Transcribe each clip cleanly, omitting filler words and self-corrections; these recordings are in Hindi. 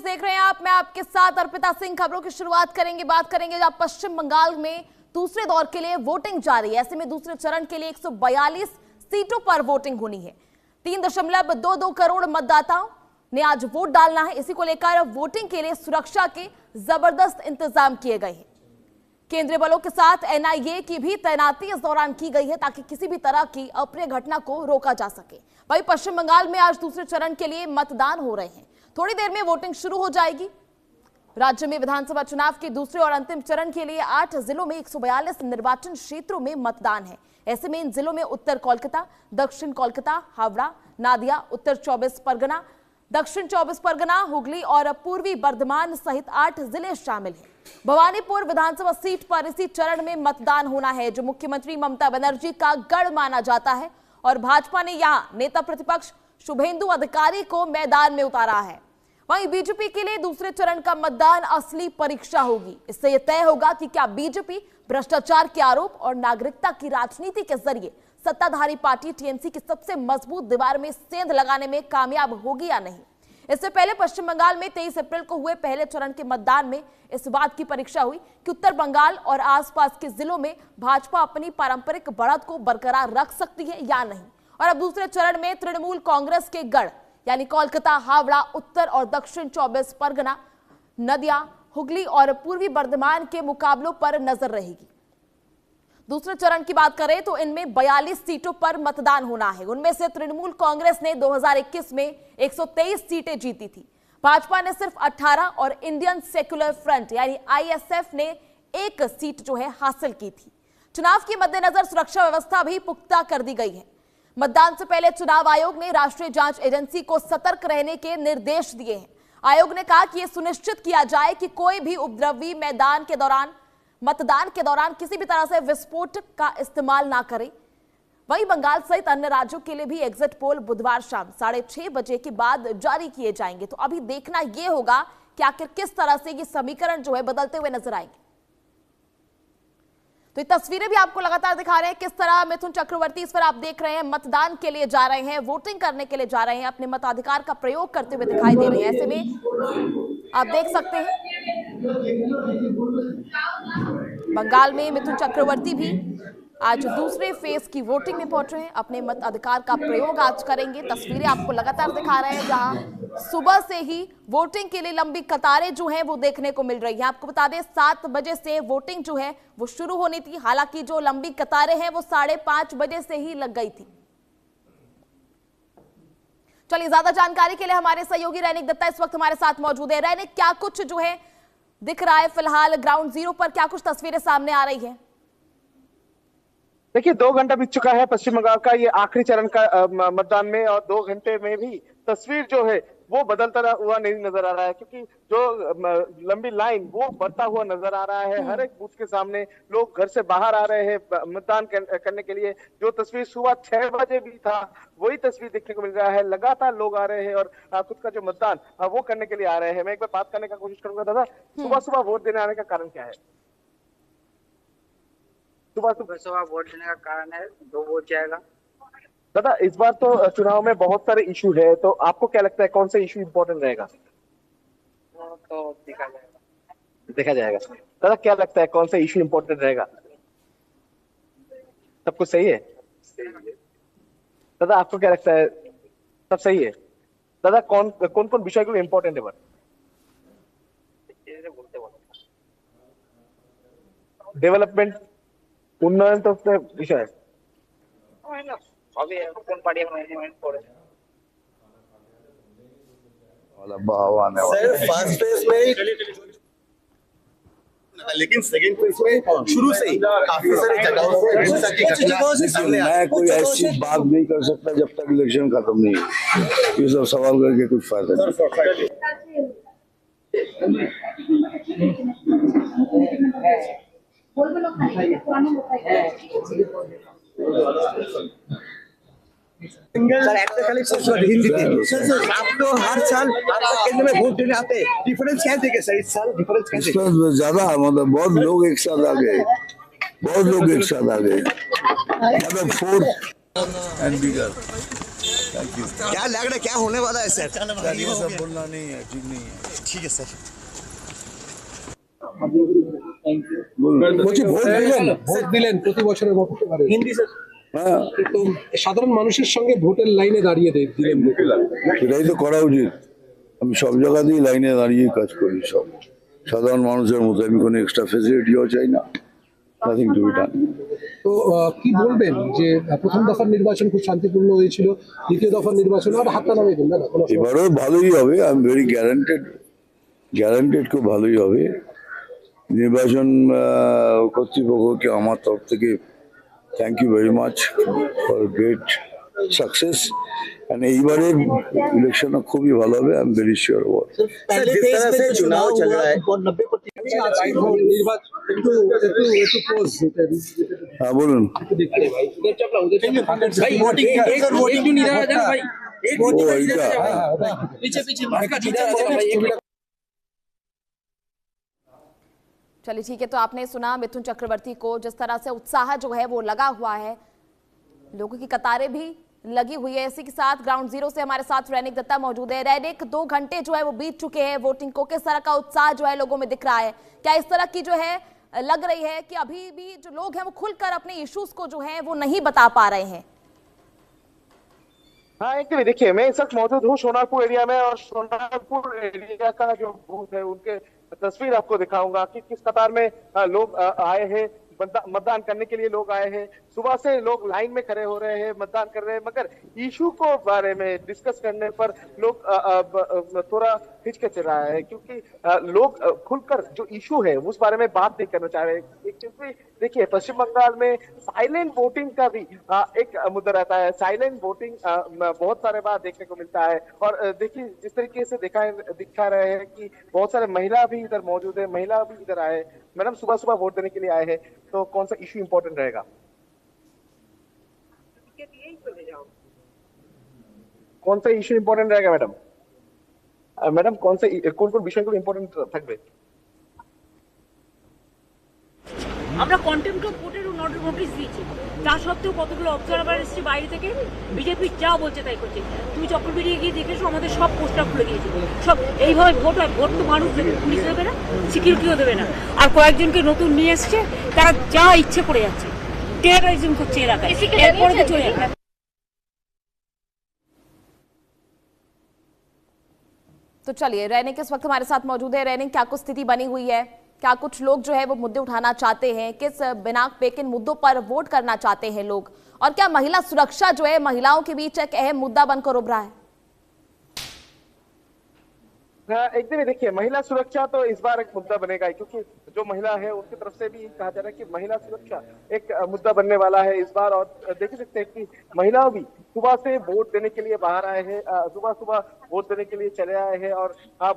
देख रहे हैं आप, मैं आपके साथ अर्पिता सिंह। खबरों की शुरुआत करेंगे, बात करेंगे जहां पश्चिम बंगाल में दूसरे दौर के लिए वोटिंग जारी है। ऐसे में दूसरे चरण के लिए 142 सीटों पर वोटिंग होनी है। 3.22 करोड़ मतदाताओं ने आज वोट डालना है। इसी को लेकर वोटिंग के लिए सुरक्षा के जबरदस्त इंतजाम किए गए हैं। केंद्रीय बलों के साथ एनआईए की भी तैनाती इस दौरान की गई है ताकि किसी भी तरह की अप्रिय घटना को रोका जा सके। वहीं पश्चिम बंगाल में आज दूसरे चरण के लिए मतदान हो रहे हैं। थोड़ी देर में वोटिंग शुरू हो जाएगी। राज्य में विधानसभा चुनाव के दूसरे और अंतिम चरण के लिए 8 जिलों में 142 निर्वाचन क्षेत्रों में मतदान है। ऐसे में इन जिलों में उत्तर कोलकाता, दक्षिण कोलकाता, हावड़ा, नादिया, उत्तर 24 परगना, दक्षिण 24 परगना, हुगली और पूर्वी बर्धमान सहित 8 जिले शामिल हैं। भवानीपुर विधानसभा सीट पर इसी चरण में मतदान होना है, जो मुख्यमंत्री ममता बनर्जी का गढ़ माना जाता है और भाजपा ने यहां नेता प्रतिपक्ष शुभेंदु अधिकारी को मैदान में उतारा है। वहीं बीजेपी के लिए दूसरे चरण का मतदान असली परीक्षा होगी। इससे यह तय होगा कि क्या बीजेपी भ्रष्टाचार के आरोप और नागरिकता की राजनीति के जरिए सत्ताधारी पार्टी टीएमसी की सबसे मजबूत दीवार में सेंध लगाने में कामयाब होगी या नहीं। इससे पहले पश्चिम बंगाल में 23 अप्रैल को हुए पहले चरण के मतदान में इस बात की परीक्षा हुई कि उत्तर बंगाल और आसपास के जिलों में भाजपा अपनी पारंपरिक बढ़त को बरकरार रख सकती है या नहीं। और अब दूसरे चरण में तृणमूल कांग्रेस के गढ़ यानी कोलकाता, हावड़ा, उत्तर और दक्षिण 24 परगना, नदिया, हुगली और पूर्वी बर्धमान के मुकाबलों पर नजर रहेगी। दूसरे चरण की बात करें तो इनमें 42 सीटों पर मतदान होना है। उनमें से तृणमूल कांग्रेस ने 2021 में 123 सीटें जीती थी। भाजपा ने सिर्फ 18 और इंडियन सेक्युलर फ्रंट यानी आईएसएफ ने 1 सीट जो है हासिल की थी। चुनाव के मद्देनजर सुरक्षा व्यवस्था भी पुख्ता कर दी गई है। मतदान से पहले चुनाव आयोग ने राष्ट्रीय जांच एजेंसी को सतर्क रहने के निर्देश दिए हैं। आयोग ने कहा कि यह सुनिश्चित किया जाए कि कोई भी उपद्रवी मतदान के दौरान किसी भी तरह से विस्फोट का इस्तेमाल ना करे। वहीं बंगाल सहित अन्य राज्यों के लिए भी एग्जिट पोल बुधवार शाम 6:30 बजे के बाद जारी किए जाएंगे। तो अभी देखना यह होगा कि आखिर किस तरह से ये समीकरण जो है बदलते हुए नजर आएंगे। तो ये तस्वीरें भी आपको लगातार दिखा रहे हैं किस तरह मिथुन चक्रवर्ती इस पर आप देख रहे हैं मतदान के लिए जा रहे हैं, वोटिंग करने के लिए जा रहे हैं, अपने मताधिकार का प्रयोग करते हुए दिखाई दे रहे हैं। ऐसे में आप देख सकते हैं बंगाल में मिथुन चक्रवर्ती भी आज दूसरे फेज की वोटिंग में पहुंचे हैं, अपने मताधिकार का प्रयोग आज करेंगे। तस्वीरें आपको लगातार दिखा रहे हैं जहां सुबह से ही वोटिंग के लिए लंबी कतारें जो हैं वो देखने को मिल रही हैं। आपको बता दें 7 बजे से वोटिंग जो है वो शुरू होनी थी। हालांकि जो लंबी कतारें हैं वो 5:30 बजे से ही लग गई थी। चलिए, ज्यादा जानकारी के लिए हमारे सहयोगी रैनिक दत्ता इस वक्त हमारे साथ मौजूद है। रैनिक, क्या कुछ जो है दिख रहा है फिलहाल ग्राउंड जीरो पर, क्या कुछ तस्वीरें सामने आ रही है? देखिए, 2 घंटा बीत चुका है पश्चिम बंगाल का ये आखिरी चरण का मतदान में, और 2 घंटे में भी तस्वीर जो है वो बदलता हुआ नहीं नजर आ रहा है, क्योंकि जो लंबी लाइन वो बढ़ता हुआ नजर आ रहा है। हर एक बूथ के सामने लोग घर से बाहर आ रहे हैं मतदान करने के लिए। जो तस्वीर सुबह 6 बजे भी था वही तस्वीर देखने को मिल रहा है। लगातार लोग आ रहे हैं और खुद का जो मतदान वो करने के लिए आ रहे हैं। मैं एक बार बात करने का कोशिश करूंगा। दादा, सुबह वोट देने आने का कारण क्या है? सुबह वोट देने का कारण है 2 वोट जाएगा। दादा, इस बार तो चुनाव में बहुत सारे इशू है, तो आपको क्या लगता है कौन सा इशू इम्पोर्टेंट रहेगा? तो देखा जाएगा। दादा, क्या लगता है कौन सा इशू इम्पोर्टेंट रहेगा? सब कुछ सही है? दादा, आपको क्या लगता है सब सही है? दादा, कौन कौन विषय को इम्पोर्टेंट है? डेवलपमेंट, उन्नयन तो विषय है। अभी कौन पार्टी मैनेजमेंट করে सर फर्स्ट फेज में, लेकिन सेकंड फेज में शुरू से ही काफी सारी जगहों से सामने मैं कोई ऐसी बात नहीं कर सकता जब तक इलेक्शन खत्म नहीं हो। ये सब सवाल करके कुछ फायदा सर हिंदी आप तो हर साल केंद्र में वोट देने आते हैं, डिफरेंस क्या देखे सर इस साल? डिफरेंस कैसे? ज्यादा मतलब बहुत लोग एक साथ आ गए, मतलब 4 एंड बिगर। क्या लग रहा है, क्या होने वाला है सर? ये सब बोलना नहीं है, ठीक नहीं है। ठीक है सर। বলছি ভোট দিলেন প্রতি বছরের মতো এবারে হ্যাঁ, তো সাধারণ মানুষের সঙ্গে ভোটের লাইনে দাঁড়িয়ে দিলেন সেটাই তো করা উচিত। আমি সব জায়গাতেই লাইনে দাঁড়িয়ে কাজ করি, সব সাধারণ মানুষের মতো। আমি কোনো এক্সট্রা ফেসিলিটিও চাই না, নাথিং টু বি ডান। তো কি বলবেন যে প্রথম দফার নির্বাচন খুব শান্তিপূর্ণ হয়েছিল, দ্বিতীয় দফার নির্বাচন আর হাতটা নামিয়ে দিন না কোনো সমস্যা এবারও ভালোই হবে, আই এম ভেরি গ্যারান্টেড খুব ভালোই হবে। নির্বাচন কর্তৃপক্ষকে আমার তরফ থেকে thank you very much for great success. এইবারের ইলেকশন খুবই ভালো হবে, I am very sure about. Sir जिस तरह से चुनाव चल रहा है, 90% আজকে নির্বাচন একটু ক্লোজ হ্যাঁ বলুন। भाई वोटिंग वोटिंग नहीं रहा है भाई। ও এইটা चलिए ठीक है, तो आपने सुना मिथुन चक्रवर्ती को, जिस तरह से उत्साह जो है वो लगा हुआ है, लोगों की कतारें भी लगी हुई है। इसी के साथ ग्राउंड जीरो से हमारे साथ रैनिक दत्ता मौजूद है। रैनिक, 2 घंटे जो है वो बीत चुके हैं वोटिंग को, किस तरह का उत्साह जो है लोगों में दिख रहा है? क्या इस तरह की जो है लग रही है कि अभी भी जो लोग हैं वो खुलकर अपने इश्यूज को जो है वो नहीं बता पा रहे हैं? हाँ, एक भी देखिए, मैं इस वक्त मौजूद हूँ सोनारपुर एरिया में, और सोनारपुर एरिया का जो बूथ है उनके तस्वीर आपको दिखाऊंगा कि किस कतार में लोग आए हैं, मतदान करने के लिए लोग आए हैं। सुबह से लोग लाइन में खड़े हो रहे हैं, मतदान कर रहे हैं, मगर इशू को बारे में डिस्कस करने पर लोग थोड़ा हिचकिच रहा है, क्योंकि लोग खुलकर जो इशू है उस बारे में बात नहीं करना चाह रहे। क्योंकि देखिए, पश्चिम बंगाल में साइलेंट वोटिंग का भी एक मुद्दा रहता है। साइलेंट वोटिंग बहुत सारे बार देखने को मिलता है। और देखिए, जिस तरीके से दिखा रहे हैं कि बहुत सारे महिला भी इधर मौजूद है, महिला भी इधर आए। मैडम, सुबह सुबह वोट देने के लिए आए हैं, तो कौन सा इशू इंपॉर्टेंट रहेगा? कौन सा इशू इंपॉर्टेंट रहेगा मैडम? मैडम, कौन कौन বিষয়গুলো ইম্পর্টেন্ট থাকবে? আমরা কন্টেম্পট অফ ভোটের নোটিশ দিয়েছি, তা সত্ত্বেও কতগুলো অবজারভার এসেছে বাইরে থেকে, বিজেপি যা বলছে তাই করছে। তুমি চক্রবেড়িয়ে গিয়ে দেখেছো আমাদের সব পোস্টার খুলে গিয়েছে। সব এইভাবে ভোট হয়? ভোট তো মানুষ দেবে, পুলিশ দেবে না, সিকিউরিটিও দেবে না। আর কয়েকজনকে নতুন নিয়ে এসছে, তারা যা ইচ্ছে করে যাচ্ছে, টেরোরিজম করছে এলাকায়, এরপরে তো চলে যাবে। तो चलिए, रैनिक इस वक्त हमारे साथ मौजूद है। रैनिक, क्या कुछ स्थिति बनी हुई है? क्या कुछ लोग जो है वो मुद्दे उठाना चाहते हैं? किस बिना पे किन मुद्दों पर वोट करना चाहते हैं लोग? और क्या महिला सुरक्षा जो है महिलाओं के बीच एक अहम मुद्दा बनकर उभरा है? एकदम ही देखिए, महिला सुरक्षा तो इस बार एक मुद्दा बनेगा, क्योंकि जो महिला है उनकी तरफ से भी कहा जा रहा है कि महिला सुरक्षा एक मुद्दा बनने वाला है इस बार। और देख सकते हैं कि महिलाओं भी सुबह से वोट देने के लिए बाहर आए हैं, सुबह सुबह वोट देने के लिए चले आए हैं। और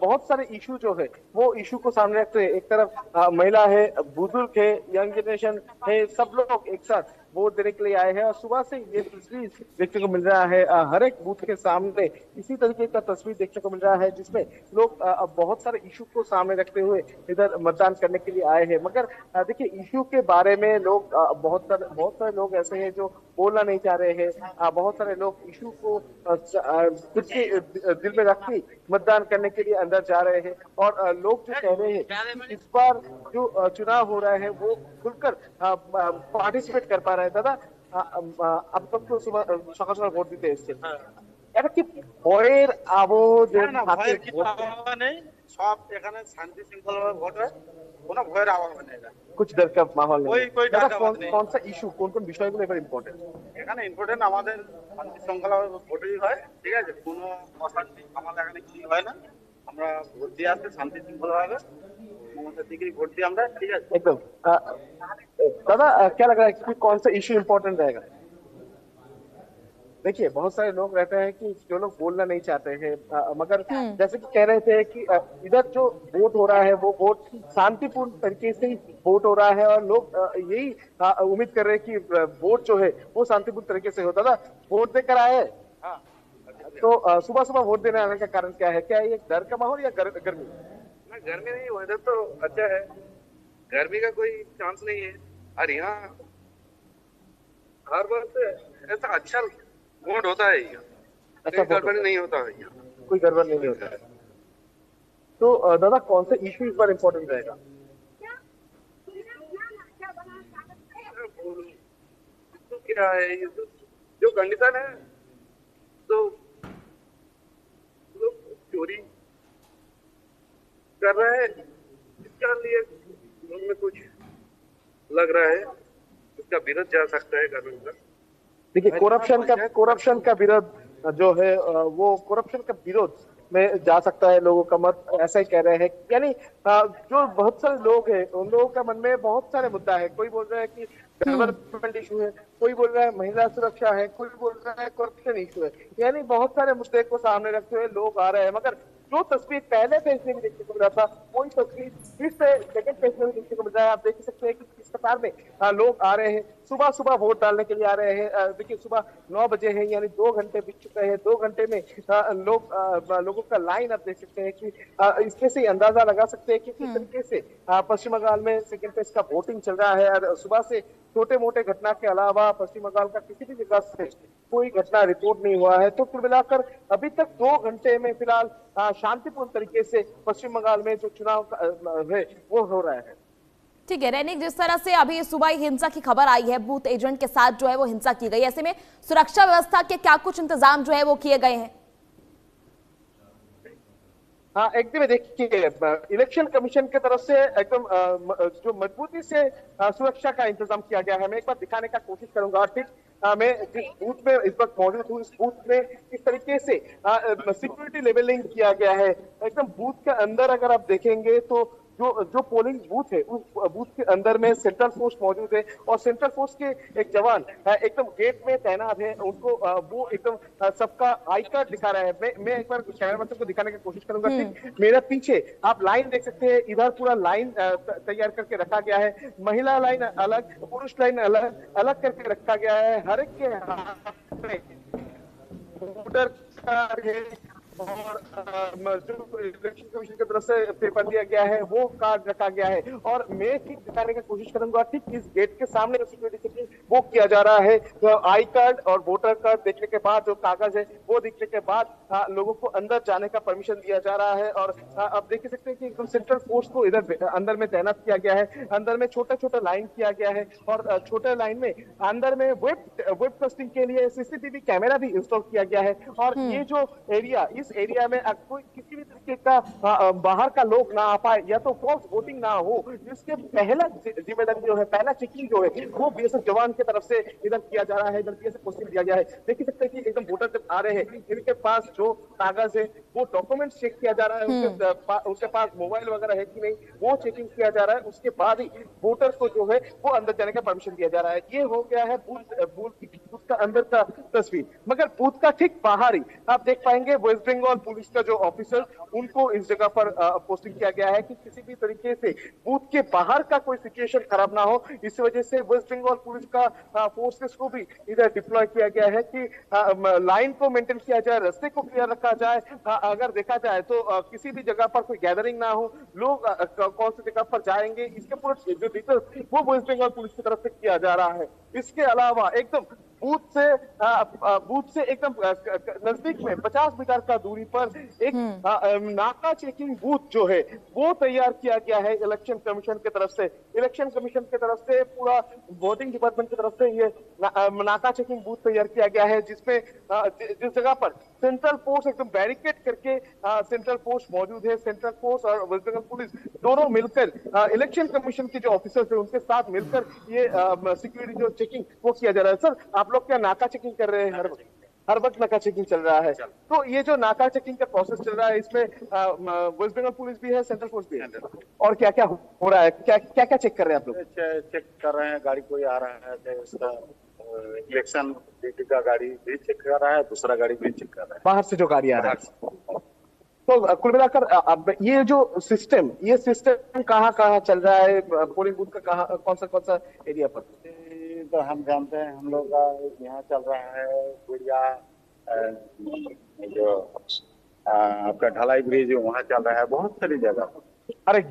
बहुत सारे इशू जो है वो इशू को सामने रखते हैं। एक तरफ महिला है, बुजुर्ग है, यंग जनरेशन है, सब लोग एक साथ वोट देने के लिए आए हैं। और सुबह से ये तस्वीर देखने को मिल रहा है, हर एक बूथ के सामने इसी तरीके का तस्वीर देखने को मिल रहा है, जिसमें लोग बहुत सारे इशू को सामने रखते हुए इधर मतदान करने के लिए आए हैं। मगर देखिए, इशू के बारे में लोग बहुत सारे लोग ऐसे हैं जो बोलना नहीं चाह रहे हैं। बहुत सारे लोग इशू को खुद के दिल में रख के मतदान करने के लिए अंदर जा रहे हैं। और लोग जो कह रहे हैं इस बार जो चुनाव हो रहा है वो खुलकर पार्टिसिपेट कर पा रहे हैं। दादा, अब तक तो सुबह सकाल सकाल ভোট দিতে এসেছেন, এটা কি ভয়ের আবহ? নেই, সব এখানে শান্তি শৃঙ্খলাভাবে ভোট হয়, কোনো ভয়ের আবহাওয়া নেই। कुछ डर का माहौल नहीं। कोई डर का बात नहीं। कौन सा इशू, कौन বিষয়গুলো এবার ইম্পর্টেন্ট? এখানে ইম্পর্টেন্ট আমাদের শান্তি শৃঙ্খলাভাবে ভোটই হয়, ঠিক আছে? কোনো অশান্তি আমাদের এখানে কি হয় না। আমরা ভোট দিয়ে আসতে শান্তি শৃঙ্খলাভাবে মমতার দিকেই ভোট দিই আমরা, ঠিক আছে? एकदम। दादा, क्या लग रहा है कि कौन सा इशू इम्पोर्टेंट रहेगा? देखिए, बहुत सारे लोग रहते हैं कि जो लोग बोलना नहीं चाहते हैं, मगर जैसे कि कह रहे थे कि इधर जो वोट हो रहा है वो वोट शांतिपूर्ण तरीके से ही वोट हो रहा है। और लोग यही उम्मीद कर रहे हैं कि वोट जो है वो शांतिपूर्ण तरीके से हो। दादा, वोट देकर आए, तो सुबह सुबह वोट देने आने का कारण क्या है? क्या ये डर का माहौल या गर्मी? गर्मी नहीं, वेदर तो अच्छा है, गर्मी का कोई चांस नहीं है। और यहाँ हर बार ऐसा अच्छा वोट होता है। ऐसा गड़बड़ी नहीं होता है यहाँ। कोई गड़बड़ नहीं होता है। तो दादा कौन से इशू इस बार इम्पोर्टेंट रहेगा? तो क्या है ये जो कंडीशन है, तो लोग चोरी कर रहे हैं, इसका लिए लोग में कुछ लग रहा है, इसका विरोध जा सकता है गवर्नमेंट का। देखिए करप्शन का विरोध जो है वो करप्शन का विरोध में जा सकता है लोगों का मत, ऐसा ही कह रहे हैं। यानी जो बहुत सारे लोग हैं उन लोगों का मन में बहुत सारे मुद्दा है। कोई बोल रहा है कि डेवलपमेंट इशू है, कोई बोल रहा है महिला सुरक्षा है, कोई बोल रहा है करप्शन इशू है। यानी बहुत सारे मुद्दे को सामने रखते हुए लोग आ रहे हैं। मगर जो तस्वीर पहले पेज में भी देखने को मिला था वही तस्वीर फिर से सेकंड पेज में भी देखने को मिल रहा है। आप देख सकते हैं कि किस प्रकार में लोग आ रहे हैं, सुबह सुबह वोट डालने के लिए आ रहे हैं। देखिए सुबह 9 बजे है, यानी 2 घंटे बीत चुके हैं। 2 घंटे में लोगों का लाइन आप देख सकते हैं कि इसमें से अंदाजा लगा सकते हैं कि किस तरीके से पश्चिम बंगाल में सेकंड फेज का वोटिंग चल रहा है। और सुबह से छोटे मोटे घटना के अलावा पश्चिम बंगाल का किसी भी जगह से कोई घटना रिपोर्ट नहीं हुआ है। तो कुल मिलाकर अभी तक 2 घंटे में फिलहाल शांतिपूर्ण तरीके से पश्चिम बंगाल में जो चुनाव है वो हो रहा है। ठीक है रैनिक, जिस तरह से अभी सुबह ही हिंसा की खबर आई है, बूथ एजेंट के साथ जो है वो हिंसा की गई, ऐसे में सुरक्षा व्यवस्था के क्या कुछ इंतजाम जो है वो किए गए हैं? हाँ एकदम देखिए, इलेक्शन कमीशन की तरफ से एकदम जो मजबूती से सुरक्षा का इंतजाम किया गया है। मैं एक बार दिखाने का कोशिश करूंगा। ठीक मैं जिस बूथ में इस वक्त मौजूद हूँ, इस बूथ में किस तरीके से सिक्योरिटी लेवलिंग किया गया है। एकदम बूथ के अंदर अगर आप देखेंगे तो जो पोलिंग बूथ है उस बूथ के अंदर में सेंट्रल फोर्स मौजूद है और सेंट्रल फोर्स के एक जवान एकदम गेट में तैनात है। उनको वो एकदम सबका आई कार्ड दिखा रहा है। मैं एक बार कैमरा पर्सन को दिखाने की कोशिश करूंगा। ठीक मेरे पीछे आप लाइन देख सकते हैं, इधर पूरा लाइन तैयार करके रखा गया है। महिला लाइन अलग, पुरुष लाइन अलग अलग करके रखा गया है। हर एक के हाथ में वोटर कार्ड है और जो इलेक्शन कमीशन की तरफ से पेपर दिया गया है वो कार्ड रखा गया है। और मैं ठीक दिखाने की कोशिश करूंगा। ठीक इस गेट के सामने जो सिक्योरिटी चेकिंग वो किया जा रहा है। तो आई कार्ड और वोटर कार्ड देखने के बाद, जो कागज है वो देखने के बाद लोगों को अंदर जाने का परमिशन दिया जा रहा है। और आप देख सकते हैं कि एकदम सेंट्रल फोर्स को इधर अंदर में तैनात किया गया है। अंदर में छोटा छोटा लाइन किया गया है और छोटे लाइन में अंदर में वेब कास्टिंग के लिए सीसीटीवी कैमरा भी इंस्टॉल किया गया है। और ये जो एरिया, इस एरिया में कोई किसी भी तरीके का बाहर का लोग ना आ पाए या तो फॉल्स वोटिंग ना हो, इसके पहला जिम्मेदारी जो है, पहला चेकिंग जो है वो बीएसएफ जवान की तरफ से इधर किया जा रहा है। इधर बीएसएफ पोस्टिंग दिया गया है। देख सकते हैं कि एकदम वोटर जब आ रहे हैं इनके पास जो कागज है वो डॉक्यूमेंट चेक किया जा रहा है। उनके पास मोबाइल वगैरह है कि नहीं वो चेकिंग किया जा रहा है। उसके बाद ही वोटर को जो है वो अंदर जाने का परमिशन दिया जा रहा है। ये हो गया है बूथ का अंदर का तस्वीर। मगर बूथ का ठीक बाहर ही आप देख पाएंगे वेस्ट बंगाल पुलिस का जो ऑफिसर, उनको इस जगह पर पोस्टिंग किया गया है कि किसी भी तरीके से बूथ के बाहर का कोई सिचुएशन खराब ना हो। इस वजह से वेस्ट बंगाल पुलिस का फोर्सेस को भी इधर डिप्लॉय किया गया है कि लाइन को मेंटेन किया जाए, रास्ते को क्लियर रखा जाए। अगर देखा जाए तो किसी भी जगह पर कोई गैदरिंग ना हो, लोग कौन सी जगह पर जाएंगे इसके पूरे जो डिटेल्स वो वेस्ट बंगाल पुलिस की तरफ से किया जा रहा है। इसके अलावा एकदम बूथ से एकदम नजदीक में 50 मीटर का दूरी पर एक नाका चेकिंग बूथ जो है वो तैयार किया गया है इलेक्शन कमीशन की तरफ से। इलेक्शन कमीशन की तरफ से पूरा वोटिंग डिपार्टमेंट की तरफ से ये नाका चेकिंग बूथ तैयार किया गया है, जिसमें जिस जगह पर सेंट्रल फोर्स एकदम बैरिकेड करके सेंट्रल फोर्स मौजूद है। सेंट्रल फोर्स और वेस्ट बंगाल पुलिस दोनों मिलकर इलेक्शन कमीशन के जो ऑफिसर्स है उनके साथ मिलकर ये सिक्योरिटी जो चेकिंग वो किया जा रहा है। सर आप लोग क्या नाका चेकिंग कर रहे हैं? हर वक्त नाका चेकिंग चल रहा है। तो ये जो नाका चेकिंग का प्रोसेस चल रहा है इसमें वेस्ट बंगाल पुलिस भी है, सेंट्रल फोर्स भी है। और क्या क्या हो रहा है, क्या क्या चेक कर रहे हैं आप लोग? चेक कर रहे हैं, गाड़ी कोई आ रहा है उसका इलेक्शन ड्यूटी का गाड़ी भी चेक कर रहा है, दूसरा गाड़ी भी चेक कर रहा है, बाहर से जो गाड़ी आ रहा है। तो कुल मिलाकर अब ये जो सिस्टम कहाँ चल रहा है पोलिंग बूथ का, कौन सा एरिया पर? तो हम जानते हैं, हम लोग का यहाँ चल रहा है गुड़िया जो आपका ढलाई ब्रिज वहाँ चल रहा है, बहुत सारी जगह। अरे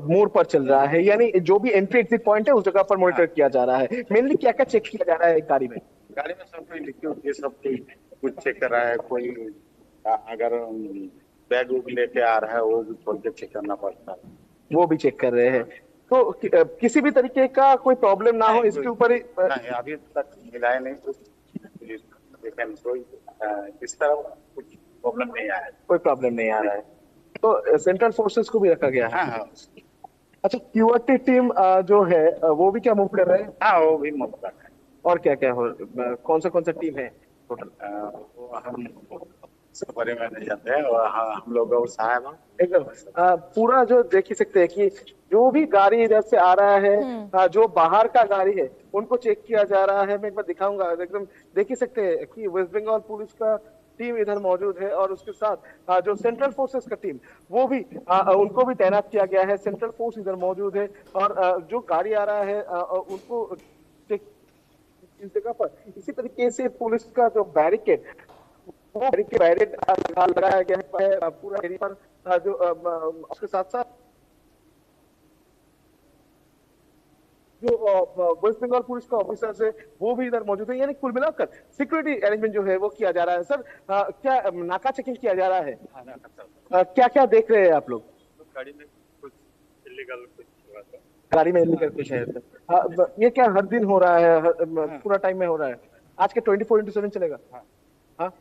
मोड़ पर चल रहा है, यानी जो भी एंट्री एग्जिट पॉइंट है उस जगह पर मॉनिटर किया जा रहा है। मेनली क्या क्या चेक किया जा रहा है गाड़ी में? गाड़ी में सब कोई लिखी होती है, सब कोई कुछ चेक कर रहा है, कोई अगर बैग वूग लेके आ रहा है वो भी खोल के चेक करना पड़ता है। वो भी चेक कर रहे हैं। तो किसी भी तरीके का कोई प्रॉब्लम ना हो इसके ऊपर ही नहीं, अभी तक मिला है नहीं कुछ, लेकिन कोई इस तरह कुछ प्रॉब्लम नहीं आया है। कोई प्रॉब्लम नहीं आ रहा है। तो सेंट्रल फोर्सेस को भी रखा गया है। हाँ हाँ अच्छा, क्यूआरटी टीम जो है वो भी क्या मूव कर रहे हैं? हाँ, वो भी मौका है। और क्या क्या हो, कौन सा टीम है टोटल? वो हम इसके बारे में नहीं जानते हैं, और हाँ हम लोग और साहब हैं। एकदम पूरा जो देख ही सकते हैं कि जो भी गाड़ी इधर से आ रहा है, जो बाहर का गाड़ी है उनको चेक किया जा रहा है। मैं एक बार दिखाऊंगा, एकदम देख ही सकते हैं कि वेस्ट बंगाल पुलिस का टीम इधर मौजूद है और उसके साथ जो सेंट्रल फोर्सेस का टीम वो भी उनको भी तैनात किया गया है। सेंट्रल फोर्स इधर मौजूद है और जो गाड़ी आ रहा है उनको चेक इस जगह पर। इसी तरीके से पुलिस का जो बैरिकेड बैरिकेड लगाया गया है पूरा एरिया पर। जो उसके साथ साथ जो वेस्ट बंगाल पुलिस का ऑफिसर्स है वो भी इधर मौजूद है। यानी कुल मिलाकर सिक्योरिटी अरेंजमेंट जो है वो किया जा रहा है। सर क्या नाका चेकिंग किया जा रहा है? क्या क्या देख रहे हैं आप लोग? गाड़ी में कुछ इलीगल कुछ हुआ था। गाड़ी में इलीगल कुछ है सर? ये क्या हर दिन हो रहा है, पूरा टाइम में हो रहा है? आज के 24/7 चलेगा? हाँ